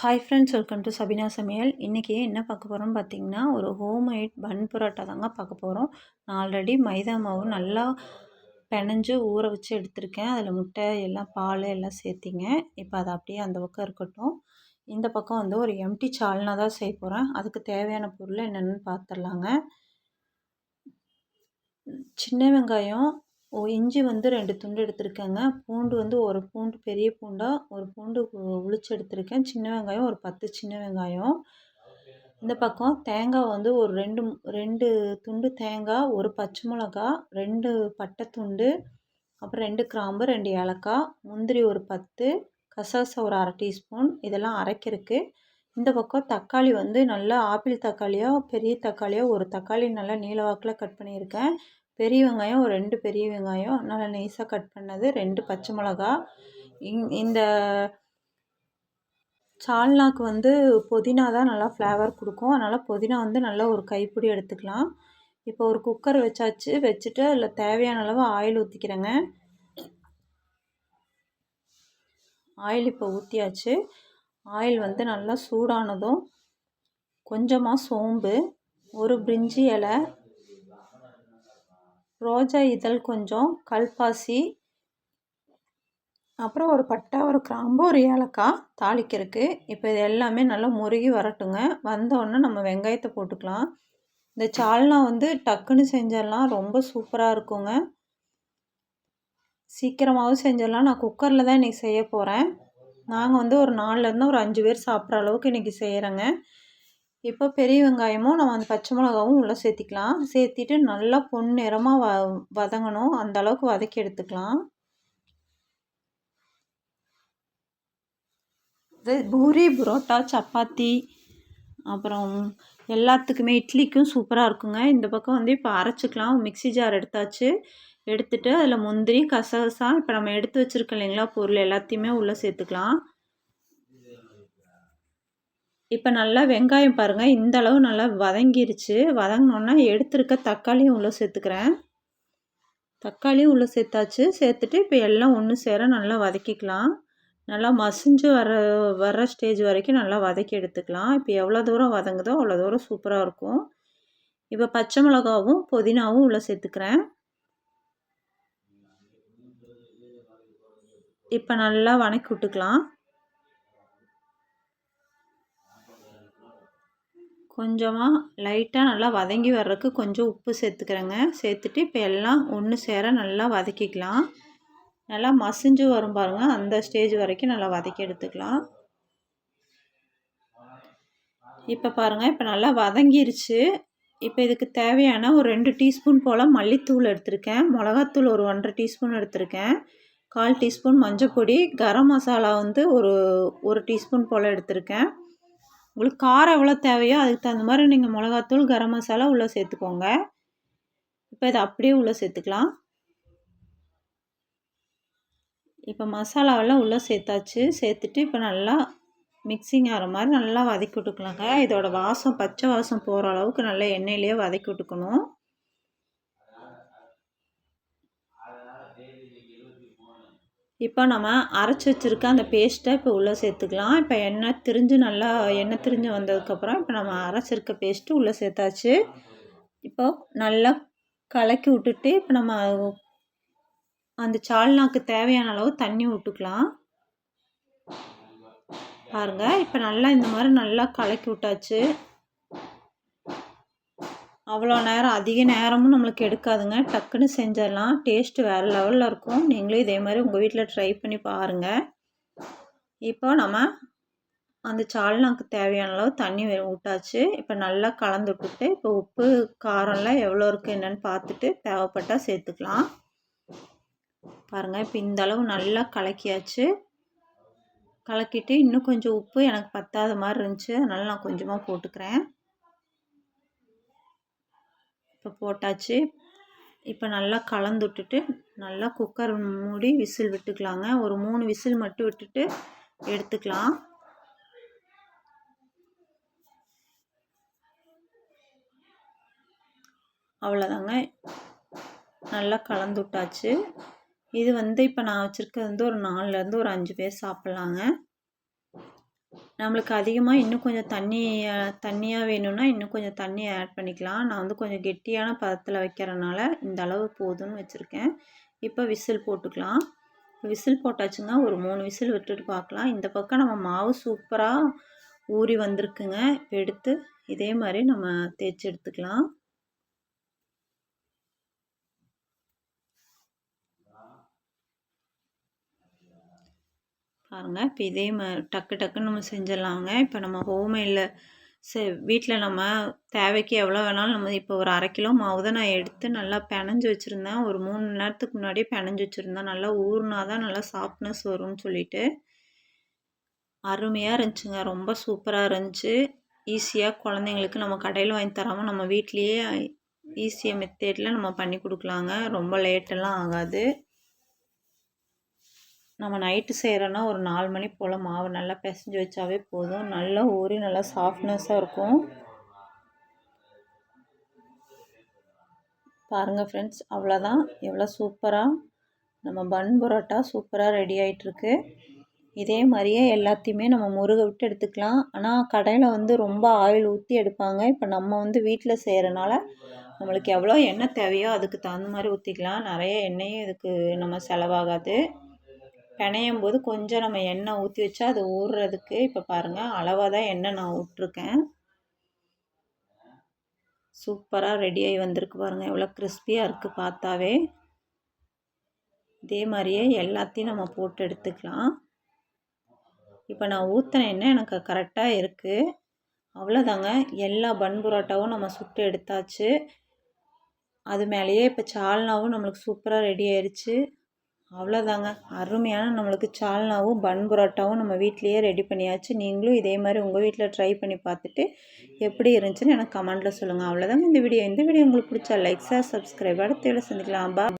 Hi friends, welcome to Sabina சமையல். இன்றைக்கி என்ன பார்க்க போகிறோம்னு பார்த்தீங்கன்னா, ஒரு ஹோம்மேட் பன் பரோட்டா தாங்க பார்க்க போகிறோம். நான் ஆல்ரெடி மைதா மாவு நல்லா பெனஞ்சு ஊற வச்சு எடுத்திருக்கேன். அதில் முட்டை எல்லாம் பால் எல்லாம் சேர்த்திங்க. இப்போ அது அப்படியே அந்த பக்கம் இருக்கட்டும். இந்த பக்கம் வந்து ஒரு எம்டி சால்னா தான் செய்ய போகிறேன். அதுக்கு தேவையான பொருள் என்னென்னு பார்த்துடலாங்க. சின்ன வெங்காயம், இஞ்சி வந்து 2 துண்டு எடுத்திருக்கேங்க. பூண்டு வந்து ஒரு பூண்டு பெரிய பூண்டாக ஒரு பூண்டு உளிச்சு எடுத்திருக்கேன். சின்ன வெங்காயம் ஒரு 10 சின்ன வெங்காயம். இந்த பக்கம் தேங்காய் வந்து ஒரு 2 துண்டு தேங்காய், ஒரு பச்சை மிளகா, 2 பட்டை துண்டு, அப்புறம் 2 கிராம்பு, 2 ஏலக்காய், முந்திரி ஒரு 10, கசகசா ஒரு அரை டீஸ்பூன், இதெல்லாம் அரைக்கிறதுக்கு. இந்த பக்கம் தக்காளி வந்து நல்லா ஆப்பிள் தக்காளியோ பெரிய தக்காளியோ ஒரு தக்காளி நல்லா நீள வாக்கில் கட் பண்ணியிருக்கேன். பெரிய வெங்காயம் ஒரு 2 பெரிய வெங்காயம் நல்லா நைஸாக கட் பண்ணது, 2 பச்சை மிளகா. இந்த சால்னாக்கு வந்து புதினா தான் நல்லா ஃப்ளேவர் கொடுக்கும். அதனால் புதினா வந்து நல்லா ஒரு கைப்பிடி எடுத்துக்கலாம். இப்போ ஒரு குக்கர் வச்சுட்டு அதில் தேவையான அளவு ஆயில் ஊற்றிக்கிறேங்க. ஆயில் இப்போ ஊற்றியாச்சு. ஆயில் வந்து நல்லா சூடானதும் கொஞ்சமாக சோம்பு, ஒரு பிரிஞ்சி இலை, ரோஜா இதழ் கொஞ்சம், கல்பாசி, அப்புறம் ஒரு பட்டை, ஒரு கிராம்பு, ஒரு ஏலக்காய் தாளிக்கிறதுக்கு. இப்போ இது எல்லாமே நல்லா முருகி வரட்டுங்க. வந்தோடனே நம்ம வெங்காயத்தை போட்டுக்கலாம். இந்த சால்னா வந்து டக்குன்னு செஞ்சிடலாம், ரொம்ப சூப்பராக இருக்குங்க. சீக்கிரமாகவும் செஞ்சிடலாம். நான் குக்கரில் தான் இன்றைக்கி செய்ய போகிறேன். நாங்கள் வந்து ஒரு 4லேருந்து ஒரு 5 பேர் சாப்பிட்ற அளவுக்கு இன்றைக்கி செய்கிறேங்க. இப்போ பெரிய வெங்காயமும் நம்ம அந்த பச்சை மிளகாவும் உள்ளே சேர்த்திக்கலாம். சேர்த்திட்டு நல்லா பொன்னிறமாக வதங்கணும். அந்த அளவுக்கு வதக்கி எடுத்துக்கலாம். இது பூரி, புரோட்டா, சப்பாத்தி, அப்புறம் எல்லாத்துக்குமே இட்லிக்கும் சூப்பராக இருக்குங்க. இந்த பக்கம் வந்து இப்போ அரைச்சிக்கலாம். மிக்ஸி ஜார் எடுத்துட்டு அதில் முந்திரி, கசகசா, இப்போ நம்ம எடுத்து வச்சுருக்கோம் இல்லைங்களா பொருள் எல்லாத்தையுமே உள்ளே சேர்த்துக்கலாம். இப்போ நல்லா வெங்காயம் பாருங்கள் இந்த அளவு நல்லா வதங்கிருச்சு. வதங்கினோன்னா எடுத்துருக்க தக்காளியும் உள்ளே சேர்த்துக்கிறேன். தக்காளியும் உள்ளே சேர்த்தாச்சு. சேர்த்துட்டு இப்போ எல்லாம் ஒன்று சேர நல்லா வதக்கிக்கலாம். நல்லா மசிஞ்சு வர்ற ஸ்டேஜ் வரைக்கும் நல்லா வதக்கி எடுத்துக்கலாம். இப்போ எவ்வளோ தூரம் வதங்குதோ அவ்வளோ தூரம் சூப்பராக இருக்கும். இப்போ பச்சை மிளகாவும் புதினாவும் உள்ளே சேர்த்துக்கிறேன். இப்போ நல்லா வதக்கி விட்டுக்கலாம். கொஞ்சமாக லைட்டாக நல்லா வதங்கி வர்றதுக்கு கொஞ்சம் உப்பு சேர்த்துக்கிறேங்க. சேர்த்துட்டு இப்போ எல்லாம் ஒன்று சேர நல்லா வதக்கிக்கலாம். நல்லா மசிஞ்சு வரும் பாருங்கள், அந்த ஸ்டேஜ் வரைக்கும் நல்லா வதக்கி எடுத்துக்கலாம். இப்போ பாருங்கள் இப்போ நல்லா வதங்கிருச்சு. இப்போ இதுக்கு தேவையான ஒரு 2 டீஸ்பூன் போல் மல்லித்தூள் எடுத்திருக்கேன். மிளகாத்தூள் ஒரு 1.5 டீஸ்பூன் எடுத்திருக்கேன். 1/4 டீஸ்பூன் மஞ்சப்பொடி, கரம் மசாலா வந்து ஒரு டீஸ்பூன் போல் எடுத்திருக்கேன். உங்களுக்கு காரம் எவ்வளோ தேவையோ அதுக்கு தகுந்த மாதிரி நீங்கள் மிளகாத்தூள், கரம் மசாலா உள்ளே சேர்த்துக்கோங்க. இப்போ இதை அப்படியே உள்ளே சேர்த்துக்கலாம். இப்போ மசாலாவெல்லாம் உள்ளே சேர்த்தாச்சு. சேர்த்துட்டு இப்போ நல்லா மிக்சிங் ஆகிற மாதிரி நல்லா வதக்கி விட்டுக்கலாங்க. இதோட வாசம் பச்சை வாசம் போகிற அளவுக்கு நல்லா எண்ணெயிலேயே வதக்கி விட்டுக்கணும். இப்போ நம்ம அரைச்சி வச்சுருக்க அந்த பேஸ்ட்டை இப்போ உள்ளே சேர்த்துக்கலாம். இப்போ எண்ணெய் திரிஞ்சு வந்ததுக்கப்புறம் இப்போ நம்ம அரைச்சிருக்க பேஸ்ட்டு உள்ளே சேர்த்தாச்சு. இப்போ நல்லா கலக்கி விட்டுட்டு இப்போ நம்ம அந்த சால்னாக்கு தேவையான அளவு தண்ணி விட்டுக்கலாம். பாருங்கள் இப்போ நல்லா இந்த மாதிரி நல்லா கலக்கி விட்டாச்சு. அவ்வளோ நேரம் அதிக நேரமும் நம்மளுக்கு எடுக்காதுங்க. டக்குன்னு செஞ்சிடலாம். டேஸ்ட்டு வேறு லெவலில் இருக்கும். நீங்களும் இதே மாதிரி உங்கள் வீட்டில் ட்ரை பண்ணி பாருங்கள். இப்போ நம்ம அந்த சால்னாக்கு தேவையான அளவு தண்ணி விட்டாச்சு. இப்போ நல்லா கலந்து விட்டுட்டு இப்போ உப்பு காரம்லாம் எவ்வளோ இருக்குது என்னென்னு பார்த்துட்டு தேவைப்பட்டால் சேர்த்துக்கலாம். பாருங்கள் இப்போ இந்த அளவு நல்லா கலக்கியாச்சு. கலக்கிட்டு இன்னும் கொஞ்சம் உப்பு எனக்கு பத்தாத மாதிரி இருந்துச்சு, அதனால் நான் கொஞ்சமாக போட்டுக்கிறேன். இப்போ போட்டாச்சு. இப்போ நல்லா கலந்து விட்டுட்டு நல்லா குக்கர் மூடி விசில் விட்டுக்கலாங்க. ஒரு 3 விசில் மட்டும் விட்டுட்டு எடுத்துக்கலாம். அவ்வளோதாங்க, நல்லா கலந்து விட்டாச்சு. இது வந்து இப்போ நான் வச்சுருக்கிறது வந்து ஒரு 4லேருந்து ஒரு 5 பேர் சாப்பிட்லாங்க. நம்மளுக்கு அதிகமாக இன்னும் கொஞ்சம் தண்ணியாக வேணும்னா இன்னும் கொஞ்சம் தண்ணி ஆட் பண்ணிக்கலாம். நான் வந்து கொஞ்சம் கெட்டியான பதத்தில் வைக்கிறனால இந்த அளவு போதும்னு வச்சுருக்கேன். இப்போ விசில் போட்டுக்கலாம். விசில் போட்டாச்சுங்க. ஒரு 3 விசில் விட்டுட்டு பார்க்கலாம். இந்த பக்கம் நம்ம மாவு சூப்பராக ஊறி வந்திருக்குங்க. இப்போ எடுத்து இதே மாதிரி நம்ம தேய்ச்சி எடுத்துக்கலாம். பாருங்கள், இப்போ இதே மாதிரி டக்குன்னு நம்ம செஞ்சிடலாங்க. இப்போ நம்ம ஹோம்மேடில் வீட்டில் நம்ம தேவைக்கு எவ்வளோ வேணாலும் நம்ம இப்போ ஒரு 1/2 கிலோ மாவு தான் நான் எடுத்து நல்லா பிணைஞ்சு வச்சுருந்தேன். ஒரு 3 மணி நேரத்துக்கு முன்னாடியே பிணைஞ்சு வச்சுருந்தேன். நல்லா ஊறினா தான் நல்லா சாஃப்ட்னஸ் வரும்னு சொல்லிட்டு. அருமையாக இருந்துச்சுங்க. ரொம்ப சூப்பராக இருந்துச்சு. ஈஸியாக குழந்தைங்களுக்கு நம்ம கடையில் வாங்கி தராமல் நம்ம வீட்லேயே ஈஸியாக மெத்தேடில் நம்ம பண்ணி கொடுக்கலாங்க. ரொம்ப லேட்டெல்லாம் ஆகாது. நம்ம நைட்டு செய்கிறோன்னா ஒரு 4 மணி போல் மாவு நல்லா பிசைஞ்சு வச்சாவே போதும். நல்லா ஊறி நல்லா சாஃப்ட்னஸாக இருக்கும். பாருங்கள் ஃப்ரெண்ட்ஸ், அவ்வளோதான். எவ்வளோ சூப்பராக நம்ம பன் பரோட்டா சூப்பராக ரெடி ஆகிட்டுருக்கு. இதே மாதிரியே எல்லாத்தையுமே நம்ம முருக விட்டு எடுத்துக்கலாம். ஆனால் கடையில் வந்து ரொம்ப ஆயில் ஊற்றி எடுப்பாங்க. இப்போ நம்ம வந்து வீட்டில் செய்கிறனால நம்மளுக்கு எவ்வளோ எண்ணெய் தேவையோ அதுக்கு தகுந்த மாதிரி ஊற்றிக்கலாம். நிறைய எண்ணெயும் இதுக்கு நம்ம செலவாகாது. பிணையும் போது கொஞ்சம் நம்ம எண்ணெய் ஊற்றி வச்சா அது ஊறுறதுக்கு. இப்போ பாருங்கள், அளவாக தான் எண்ணெய் நான் விட்ருக்கேன். சூப்பராக ரெடியாகி வந்திருக்கு பாருங்கள். எவ்வளோ கிறிஸ்பியாக இருக்குது பார்த்தாவே. இதே மாதிரியே எல்லாத்தையும் நம்ம போட்டு எடுத்துக்கலாம். இப்போ நான் ஊற்றின எண்ணெய் எனக்கு கரெக்டாக இருக்குது. அவ்வளோதாங்க, எல்லா பன் பரோட்டாவும் நம்ம சுட்டு எடுத்தாச்சு. அது மேலேயே இப்போ சால்னாவும் நம்மளுக்கு சூப்பராக ரெடி ஆயிடுச்சு. அவ்வளோதாங்க, அருமையான நம்மளுக்கு சால்னாவும் பன் பரோட்டாவும் நம்ம வீட்லேயே ரெடி பண்ணியாச்சு. நீங்களும் இதே மாதிரி உங்கள் வீட்டில் ட்ரை பண்ணி பார்த்துட்டு எப்படி இருந்துச்சுன்னு எனக்கு கமெண்ட்டில் சொல்லுங்கள். அவ்வளோதாங்க இந்த வீடியோ. உங்களுக்கு பிடிச்சா லைக், ஷேர், சப்ஸ்கிரைப். அடுத்த வீடியோவில் சந்திக்கலாம்.